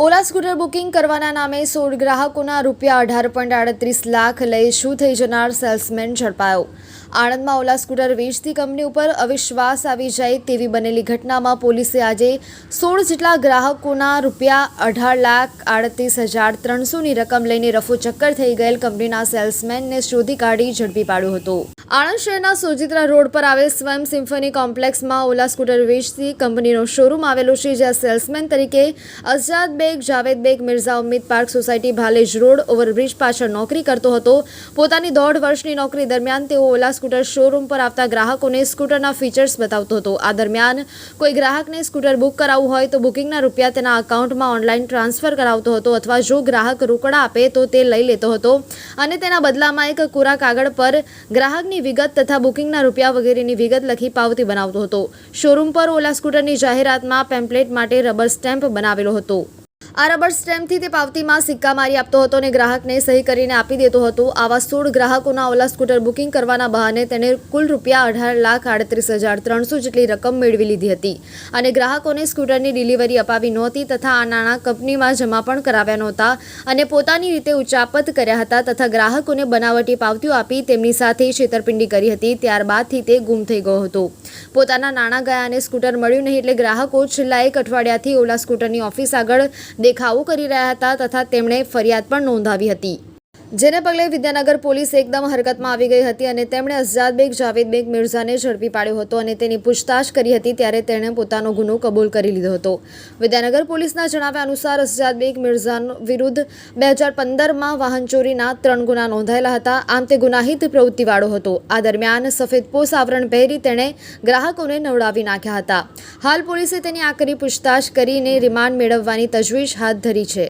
ઓલા scooter booking કરવાના નામે 16 ગ્રાહકોના રૂપિયા 18.38 લાખ લઈ શું થઈ જનાર સેલ્સમેન ઝડપાયો। આણંદમાં ઓલા સ્કૂટર વેચતી કંપની ઉપર અવિશ્વાસ આવી જાય તેવી બનેલી ઘટનામાં પોલીસે આજે 16 જેટલા ગ્રાહકોના રૂપિયા 18,38,300ની રકમ લઈને રફોચક્કર થઈ ગયેલ કંપનીના સેલ્સમેનને શોધી કાઢી ઝડપી પાડ્યો હતો। આણંદ શહેરના સોજિત્રા રોડ પર આવેલ સ્વયં સિમ્ફની કોમ્પ્લેક્સમાં ઓલા સ્કૂટર વેચતી કંપનીનો શોરૂમ આવેલો છે, જ્યાં સેલ્સમેન તરીકે Azad Baig, Javed Baig, Mirza Ummeed park society, Bhalej road overbridge પાછળ નોકરી કરતો હતો। પોતાની 1.5 વર્ષની નોકરી દરમિયાન તેઓ ઓલા સ્કૂટર શોરૂમ પર આવતા ગ્રાહકોને સ્કૂટરના ફીચર્સ બતાવતો હતો। આ દરમિયાન કોઈ ગ્રાહકને સ્કૂટર બુક કરાવવું હોય તો બુકિંગના રૂપિયા તેના અકાઉન્ટમાં ઓનલાઈન ટ્રાન્સફર કરાવતો હતો, અથવા જો ગ્રાહક રોકડા આપે તો તે લઈ લેતો હતો અને તેના બદલામાં એક કોરા કાગળ પર ગ્રાહકની વિગત તથા બુકિંગના રૂપિયા વગેરેની વિગત લખી પાવતી બનાવતો હતો। શોરૂમ પર ઓલા સ્કૂટરની જાહેરાતમાં પેમ્પલેટ માટે રબર સ્ટેમ્પ બનાવેલો હતો। આ રબર સ્ટેમ્પથી તે પાવતીમાં સિક્કા મારી આપતો હતો અને ગ્રાહકને સહી કરીને આપી દેતો હતો। આવા 16 ગ્રાહકોના ઓલા સ્કૂટર બુકિંગ કરવાના બહાને તેણે કુલ રૂપિયા 18,38,300 જેટલી રકમ મેળવી લીધી હતી અને ગ્રાહકોને સ્કૂટરની ડિલિવરી અપાવી નહોતી તથા આ નાણાં કંપનીમાં જમા પણ કરાવ્યા નહોતા અને પોતાની રીતે ઉચાપત કર્યા હતા તથા ગ્રાહકોને બનાવટી પાવતીઓ આપી તેમની સાથે છેતરપિંડી કરી હતી। ત્યારબાદથી તે ગુમ થઈ ગયો હતો। પોતાના નાણાં ગયા અને સ્કૂટર મળ્યું નહીં એટલે ગ્રાહકો છેલ્લા 1 અઠવાડિયાથી ઓલા સ્કૂટરની ઓફિસ આગળ દેખાવો કરી રહ્યા હતા તથા તેમણે ફરિયાદ પણ નોંધાવી હતી, જેને પગલે વિદ્યાનગર પોલીસ એકદમ હરકતમાં આવી ગઈ હતી અને તેમણે અઝાદ બેગ, જાવેદ બેગ, મિર્ઝાને ઝડપી પાડ્યો હતો અને તેની પૂછતાછ કરી હતી ત્યારે તેણે પોતાનો ગુનો કબૂલ કરી લીધો હતો। વિદ્યાનગર પોલીસના જણાવ્યા અનુસાર અઝાદ બેગ મિર્ઝા વિરુદ્ધ 2015માં વાહન ચોરીના 3 ગુના નોંધાયેલા હતા। આમ તે ગુનાહિત પ્રવૃત્તિવાળો હતો। આ દરમિયાન સફેદ પોશ આવરણ પહેરી તેણે ગ્રાહકોને નવડાવી નાખ્યા હતા। હાલ પોલીસે તેની આકરી પૂછતાછ કરીને રિમાન્ડ મેળવવાની તજવીજ હાથ ધરી છે।